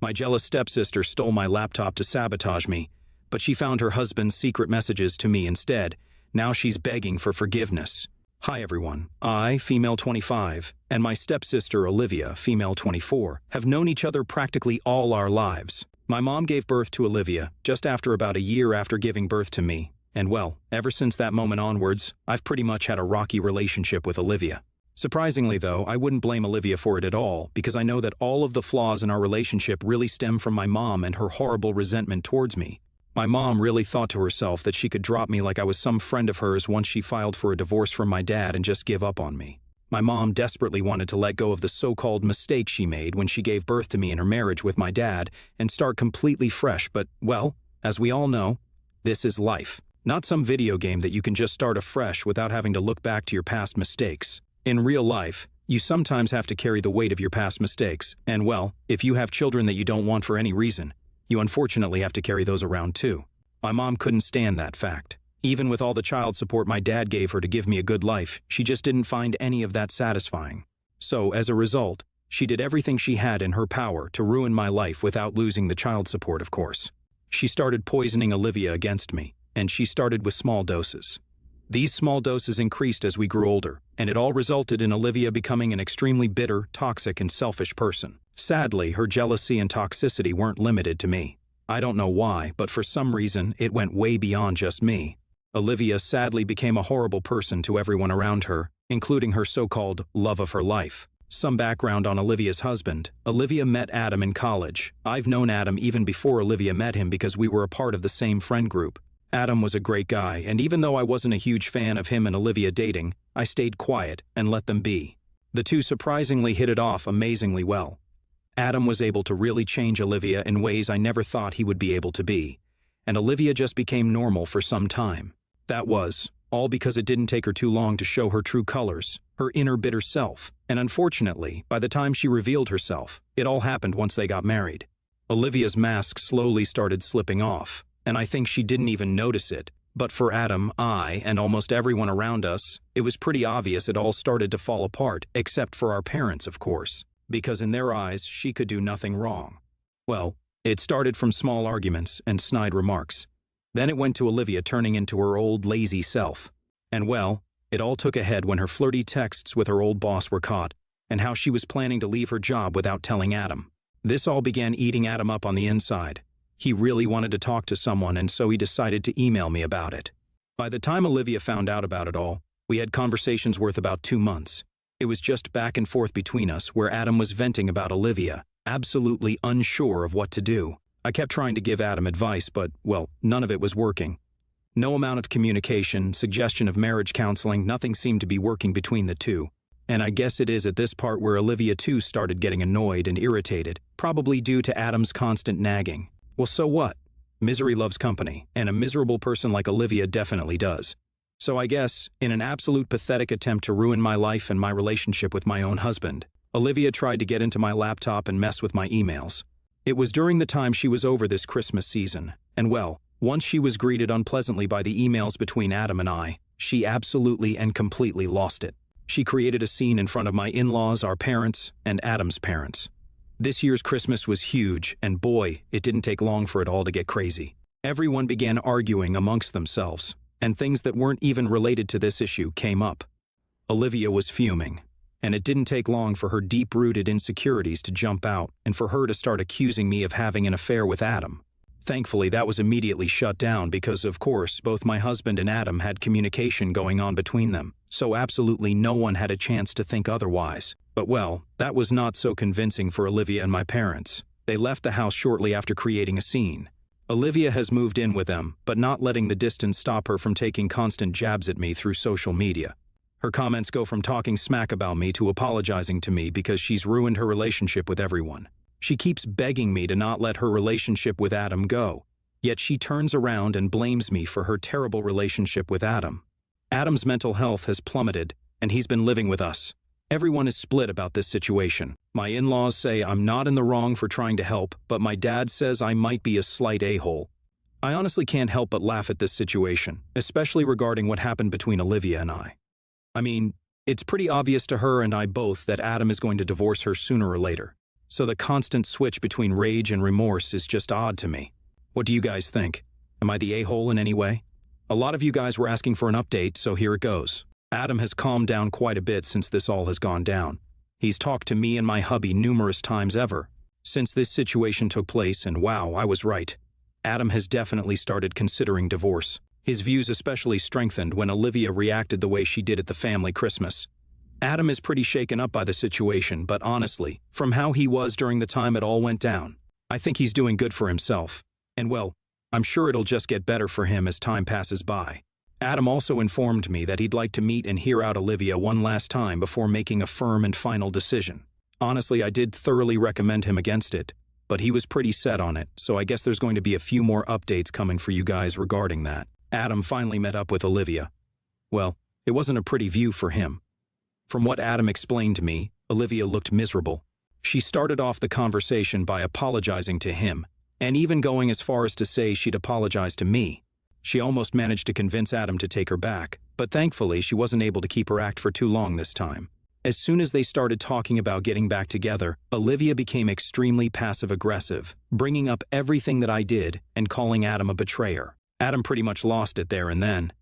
My jealous stepsister stole my laptop to sabotage me, but she found her husband's secret messages to me instead. Now she's begging for forgiveness. Hi everyone, I, female 25, and my stepsister Olivia, female 24, have known each other practically all our lives. My mom gave birth to Olivia just after about a year after giving birth to me, and well, ever since that moment onwards, I've pretty much had a rocky relationship with Olivia. Surprisingly though, I wouldn't blame Olivia for it at all, because I know that all of the flaws in our relationship really stem from my mom and her horrible resentment towards me. My mom really thought to herself that she could drop me like I was some friend of hers once she filed for a divorce from my dad and just give up on me. My mom desperately wanted to let go of the so-called mistake she made when she gave birth to me in her marriage with my dad and start completely fresh, but, well, as we all know, this is life. Not some video game that you can just start afresh without having to look back to your past mistakes. In real life, you sometimes have to carry the weight of your past mistakes, and well, if you have children that you don't want for any reason, you unfortunately have to carry those around too. My mom couldn't stand that fact. Even with all the child support my dad gave her to give me a good life, she just didn't find any of that satisfying. So, as a result, she did everything she had in her power to ruin my life without losing the child support, of course. She started poisoning Olivia against me, and she started with small doses. These small doses increased as we grew older, and it all resulted in Olivia becoming an extremely bitter, toxic, and selfish person. Sadly, her jealousy and toxicity weren't limited to me. I don't know why, but for some reason, it went way beyond just me. Olivia sadly became a horrible person to everyone around her, including her so-called love of her life. Some background on Olivia's husband. Olivia met Adam in college. I've known Adam even before Olivia met him because we were a part of the same friend group. Adam was a great guy, and even though I wasn't a huge fan of him and Olivia dating, I stayed quiet and let them be. The two surprisingly hit it off amazingly well. Adam was able to really change Olivia in ways I never thought he would be able to be, and Olivia just became normal for some time. That was all because it didn't take her too long to show her true colors, her inner bitter self, and unfortunately, by the time she revealed herself, it all happened once they got married. Olivia's mask slowly started slipping off, and I think she didn't even notice it, but for Adam, I, and almost everyone around us, it was pretty obvious it all started to fall apart, except for our parents, of course, because in their eyes, she could do nothing wrong. Well, it started from small arguments and snide remarks. Then it went to Olivia turning into her old lazy self. And well, it all took a head when her flirty texts with her old boss were caught, and how she was planning to leave her job without telling Adam. This all began eating Adam up on the inside. He really wanted to talk to someone, and so he decided to email me about it. By the time Olivia found out about it all, we had conversations worth about 2 months. It was just back and forth between us where Adam was venting about Olivia, absolutely unsure of what to do. I kept trying to give Adam advice, but, well, none of it was working. No amount of communication, suggestion of marriage counseling, nothing seemed to be working between the two. And I guess it is at this part where Olivia too started getting annoyed and irritated, probably due to Adam's constant nagging. Well, so what? Misery loves company, and a miserable person like Olivia definitely does. So I guess, in an absolute pathetic attempt to ruin my life and my relationship with my own husband, Olivia tried to get into my laptop and mess with my emails. It was during the time she was over this Christmas season, and well, once she was greeted unpleasantly by the emails between Adam and I, she absolutely and completely lost it. She created a scene in front of my in-laws, our parents, and Adam's parents. This year's Christmas was huge, and boy, it didn't take long for it all to get crazy. Everyone began arguing amongst themselves, and things that weren't even related to this issue came up. Olivia was fuming, and it didn't take long for her deep-rooted insecurities to jump out and for her to start accusing me of having an affair with Adam. Thankfully, that was immediately shut down because, of course, both my husband and Adam had communication going on between them, so absolutely no one had a chance to think otherwise. But well, that was not so convincing for Olivia and my parents. They left the house shortly after creating a scene. Olivia has moved in with them, but not letting the distance stop her from taking constant jabs at me through social media. Her comments go from talking smack about me to apologizing to me because she's ruined her relationship with everyone. She keeps begging me to not let her relationship with Adam go, yet she turns around and blames me for her terrible relationship with Adam. Adam's mental health has plummeted, and he's been living with us. Everyone is split about this situation. My in-laws say I'm not in the wrong for trying to help, but my dad says I might be a slight a-hole. I honestly can't help but laugh at this situation, especially regarding what happened between Olivia and I. I mean, it's pretty obvious to her and I both that Adam is going to divorce her sooner or later. So the constant switch between rage and remorse is just odd to me. What do you guys think? Am I the a-hole in any way? A lot of you guys were asking for an update, so here it goes. Adam has calmed down quite a bit since this all has gone down. He's talked to me and my hubby numerous times since this situation took place, and wow, I was right. Adam has definitely started considering divorce. His views especially strengthened when Olivia reacted the way she did at the family Christmas. Adam is pretty shaken up by the situation, but honestly, from how he was during the time it all went down, I think he's doing good for himself. And well, I'm sure it'll just get better for him as time passes by. Adam also informed me that he'd like to meet and hear out Olivia one last time before making a firm and final decision. Honestly, I did thoroughly recommend him against it, but he was pretty set on it, so I guess there's going to be a few more updates coming for you guys regarding that. Adam finally met up with Olivia. Well, it wasn't a pretty view for him. From what Adam explained to me, Olivia looked miserable. She started off the conversation by apologizing to him, and even going as far as to say she'd apologize to me. She almost managed to convince Adam to take her back, but thankfully she wasn't able to keep her act for too long this time. As soon as they started talking about getting back together, Olivia became extremely passive-aggressive, bringing up everything that I did and calling Adam a betrayer. Adam pretty much lost it there and then.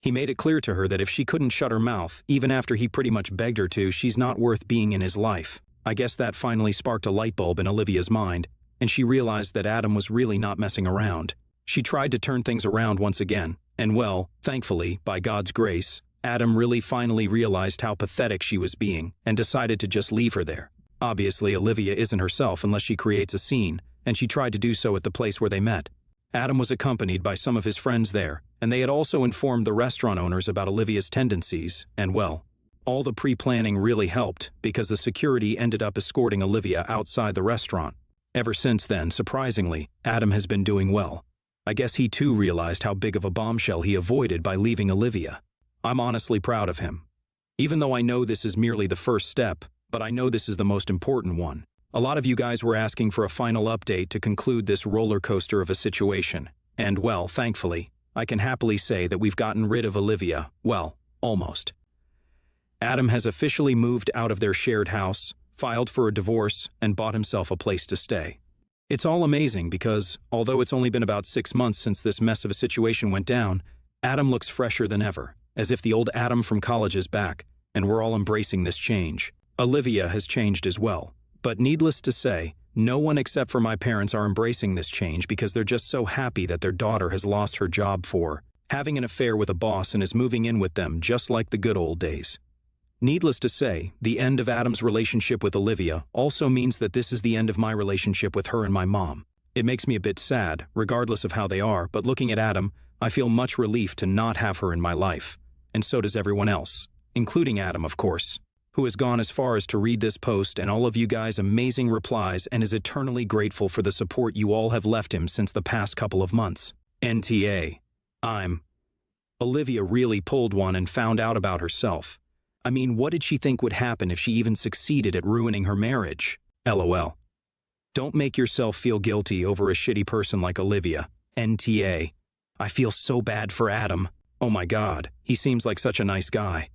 He made it clear to her that if she couldn't shut her mouth, even after he pretty much begged her to, she's not worth being in his life. I guess that finally sparked a light bulb in Olivia's mind, and she realized that Adam was really not messing around. She tried to turn things around once again, and well, thankfully, by God's grace, Adam really finally realized how pathetic she was being and decided to just leave her there. Obviously, Olivia isn't herself unless she creates a scene, and she tried to do so at the place where they met. Adam was accompanied by some of his friends there, and they had also informed the restaurant owners about Olivia's tendencies, and well, all the pre-planning really helped because the security ended up escorting Olivia outside the restaurant. Ever since then, surprisingly, Adam has been doing well. I guess he too realized how big of a bombshell he avoided by leaving Olivia. I'm honestly proud of him. Even though I know this is merely the first step, but I know this is the most important one. A lot of you guys were asking for a final update to conclude this roller coaster of a situation, and well, thankfully, I can happily say that we've gotten rid of Olivia, well, almost. Adam has officially moved out of their shared house, filed for a divorce, and bought himself a place to stay. It's all amazing because, although it's only been about 6 months since this mess of a situation went down, Adam looks fresher than ever, as if the old Adam from college is back, and we're all embracing this change. Olivia has changed as well, but needless to say, no one except for my parents are embracing this change because they're just so happy that their daughter has lost her job for having an affair with a boss and is moving in with them just like the good old days. Needless to say, the end of Adam's relationship with Olivia also means that this is the end of my relationship with her and my mom. It makes me a bit sad, regardless of how they are, but looking at Adam, I feel much relief to not have her in my life. And so does everyone else, including Adam, of course, who has gone as far as to read this post and all of you guys' amazing replies and is eternally grateful for the support you all have left him since the past couple of months. NTA. Olivia really pulled one and found out about herself. I mean, what did she think would happen if she even succeeded at ruining her marriage? LOL. Don't make yourself feel guilty over a shitty person like Olivia. NTA. I feel so bad for Adam. Oh my God, he seems like such a nice guy.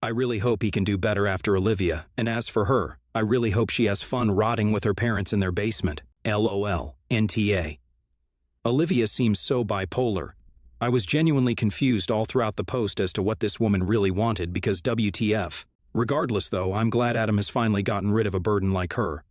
I really hope he can do better after Olivia, and as for her, I really hope she has fun rotting with her parents in their basement. LOL. NTA. Olivia seems so bipolar. I was genuinely confused all throughout the post as to what this woman really wanted because WTF. Regardless though, I'm glad Adam has finally gotten rid of a burden like her.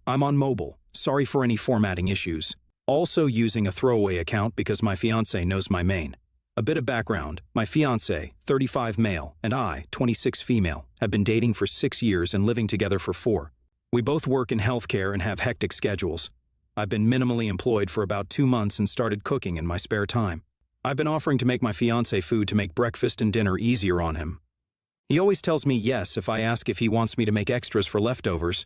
I'm on mobile, sorry for any formatting issues. Also using a throwaway account because my fiancé knows my main. A bit of background, my fiancé, 35 male, and I, 26 female, have been dating for 6 years and living together for 4. We both work in healthcare and have hectic schedules. I've been minimally employed for about 2 months and started cooking in my spare time. I've been offering to make my fiancé food to make breakfast and dinner easier on him. He always tells me yes if I ask if he wants me to make extras for leftovers,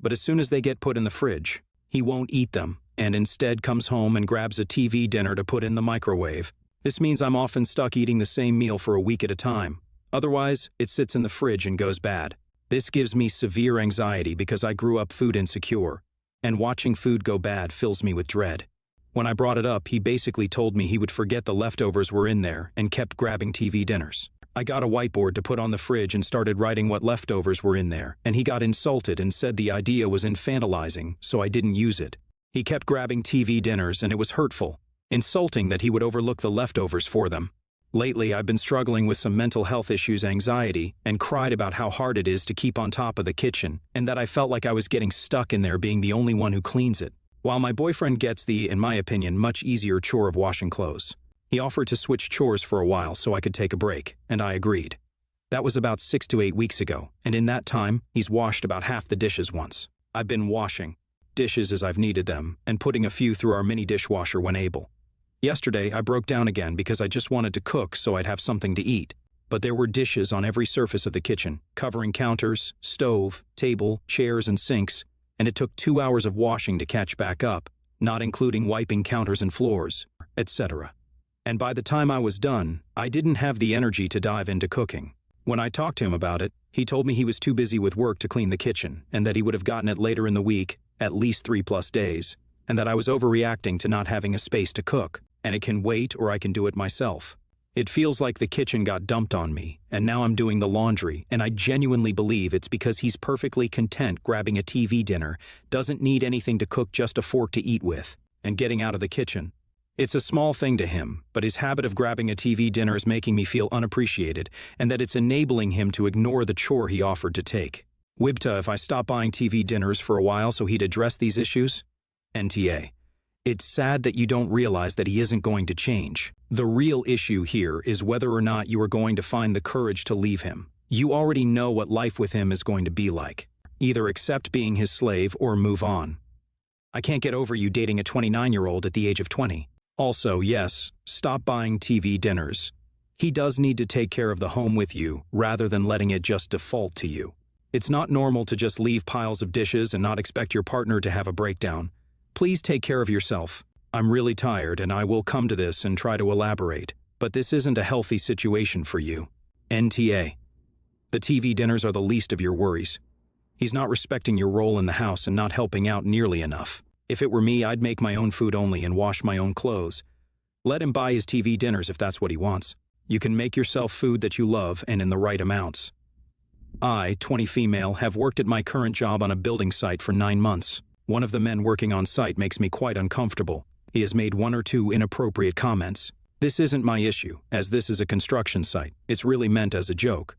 but as soon as they get put in the fridge, he won't eat them and instead comes home and grabs a TV dinner to put in the microwave. This means I'm often stuck eating the same meal for a week at a time. Otherwise, it sits in the fridge and goes bad. This gives me severe anxiety because I grew up food insecure, and watching food go bad fills me with dread. When I brought it up, he basically told me he would forget the leftovers were in there and kept grabbing TV dinners. I got a whiteboard to put on the fridge and started writing what leftovers were in there, and he got insulted and said the idea was infantilizing, so I didn't use it. He kept grabbing TV dinners and it was hurtful, insulting that he would overlook the leftovers for them. Lately, I've been struggling with some mental health issues, anxiety, and cried about how hard it is to keep on top of the kitchen, and that I felt like I was getting stuck in there being the only one who cleans it, while my boyfriend gets the, in my opinion, much easier chore of washing clothes. He offered to switch chores for a while so I could take a break, and I agreed. That was about 6 to 8 weeks ago, and in that time, he's washed about half the dishes once. I've been washing dishes as I've needed them, and putting a few through our mini dishwasher when able. Yesterday, I broke down again because I just wanted to cook so I'd have something to eat. But there were dishes on every surface of the kitchen, covering counters, stove, table, chairs, and sinks, and it took 2 hours of washing to catch back up, not including wiping counters and floors, etc. And by the time I was done, I didn't have the energy to dive into cooking. When I talked to him about it, he told me he was too busy with work to clean the kitchen, and that he would have gotten it later in the week, at least 3+ days, and that I was overreacting to not having a space to cook, and it can wait or I can do it myself. It feels like the kitchen got dumped on me, and now I'm doing the laundry, and I genuinely believe it's because he's perfectly content grabbing a TV dinner, doesn't need anything to cook, just a fork to eat with, and getting out of the kitchen. It's a small thing to him, but his habit of grabbing a TV dinner is making me feel unappreciated, and that it's enabling him to ignore the chore he offered to take. Wibta, if I stop buying TV dinners for a while so he'd address these issues? NTA. It's sad that you don't realize that he isn't going to change. The real issue here is whether or not you are going to find the courage to leave him. You already know what life with him is going to be like. Either accept being his slave or move on. I can't get over you dating a 29-year-old at the age of 20. Also, yes, stop buying TV dinners. He does need to take care of the home with you, rather than letting it just default to you. It's not normal to just leave piles of dishes and not expect your partner to have a breakdown. Please take care of yourself. I'm really tired and I will come to this and try to elaborate, but this isn't a healthy situation for you. NTA. The TV dinners are the least of your worries. He's not respecting your role in the house and not helping out nearly enough. If it were me, I'd make my own food only and wash my own clothes. Let him buy his TV dinners if that's what he wants. You can make yourself food that you love and in the right amounts. I, 20 female, have worked at my current job on a building site for 9 months. One of the men working on site makes me quite uncomfortable. He has made 1 or 2 inappropriate comments. This isn't my issue, as this is a construction site. It's really meant as a joke.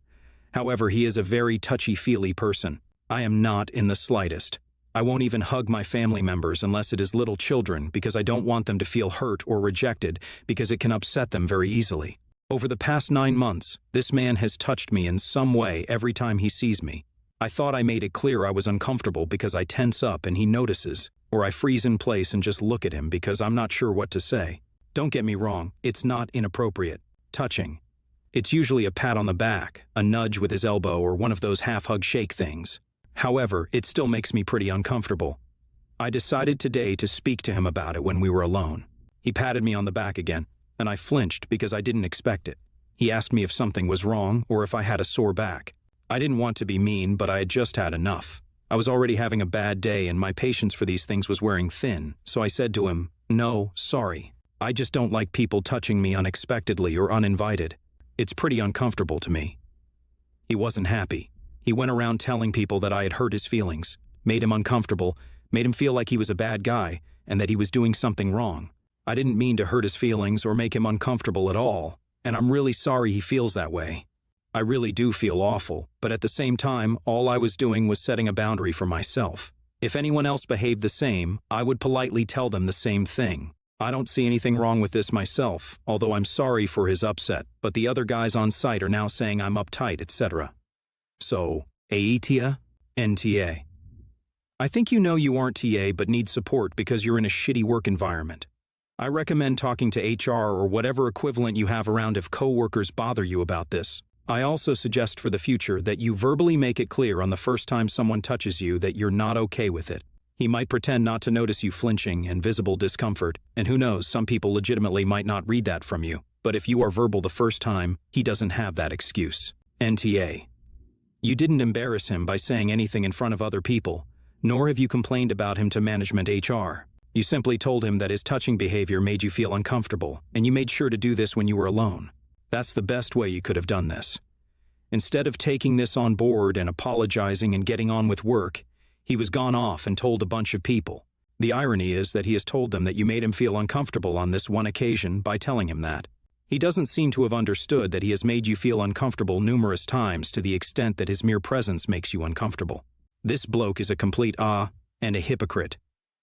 However, he is a very touchy-feely person. I am not in the slightest. I won't even hug my family members unless it is little children because I don't want them to feel hurt or rejected because it can upset them very easily. Over the past 9 months, this man has touched me in some way every time he sees me. I thought I made it clear I was uncomfortable because I tense up and he notices, or I freeze in place and just look at him because I'm not sure what to say. Don't get me wrong, it's not inappropriate. Touching. It's usually a pat on the back, a nudge with his elbow, or one of those half-hug shake things. However, it still makes me pretty uncomfortable. I decided today to speak to him about it when we were alone. He patted me on the back again, and I flinched because I didn't expect it. He asked me if something was wrong or if I had a sore back. I didn't want to be mean, but I had just had enough. I was already having a bad day and my patience for these things was wearing thin, so I said to him, "No, sorry. I just don't like people touching me unexpectedly or uninvited. It's pretty uncomfortable to me." He wasn't happy. He went around telling people that I had hurt his feelings, made him uncomfortable, made him feel like he was a bad guy, and that he was doing something wrong. I didn't mean to hurt his feelings or make him uncomfortable at all, and I'm really sorry he feels that way. I really do feel awful, but at the same time, all I was doing was setting a boundary for myself. If anyone else behaved the same, I would politely tell them the same thing. I don't see anything wrong with this myself, although I'm sorry for his upset, but the other guys on site are now saying I'm uptight, etc. So, AETA? NTA. I think you know you aren't TA but need support because you're in a shitty work environment. I recommend talking to HR or whatever equivalent you have around if coworkers bother you about this. I also suggest for the future that you verbally make it clear on the first time someone touches you that you're not okay with it. He might pretend not to notice you flinching and visible discomfort, and who knows, some people legitimately might not read that from you. But if you are verbal the first time, he doesn't have that excuse. NTA. You didn't embarrass him by saying anything in front of other people, nor have you complained about him to management HR. You simply told him that his touching behavior made you feel uncomfortable, and you made sure to do this when you were alone. That's the best way you could have done this. Instead of taking this on board and apologizing and getting on with work, he was gone off and told a bunch of people. The irony is that he has told them that you made him feel uncomfortable on this one occasion by telling him that. He doesn't seem to have understood that he has made you feel uncomfortable numerous times to the extent that his mere presence makes you uncomfortable. This bloke is a complete and a hypocrite.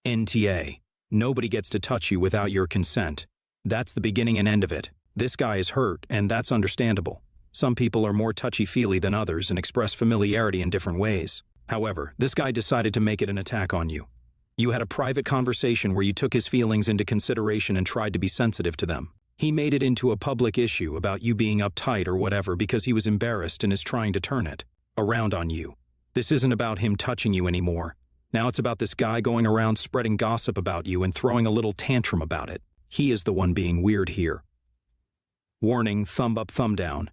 NTA. Nobody gets to touch you without your consent. That's the beginning and end of it. This guy is hurt, and that's understandable. Some people are more touchy-feely than others and express familiarity in different ways. However, this guy decided to make it an attack on you. You had a private conversation where you took his feelings into consideration and tried to be sensitive to them. He made it into a public issue about you being uptight or whatever because he was embarrassed and is trying to turn it around on you. This isn't about him touching you anymore. Now it's about this guy going around spreading gossip about you and throwing a little tantrum about it. He is the one being weird here. Warning, thumb up, thumb down.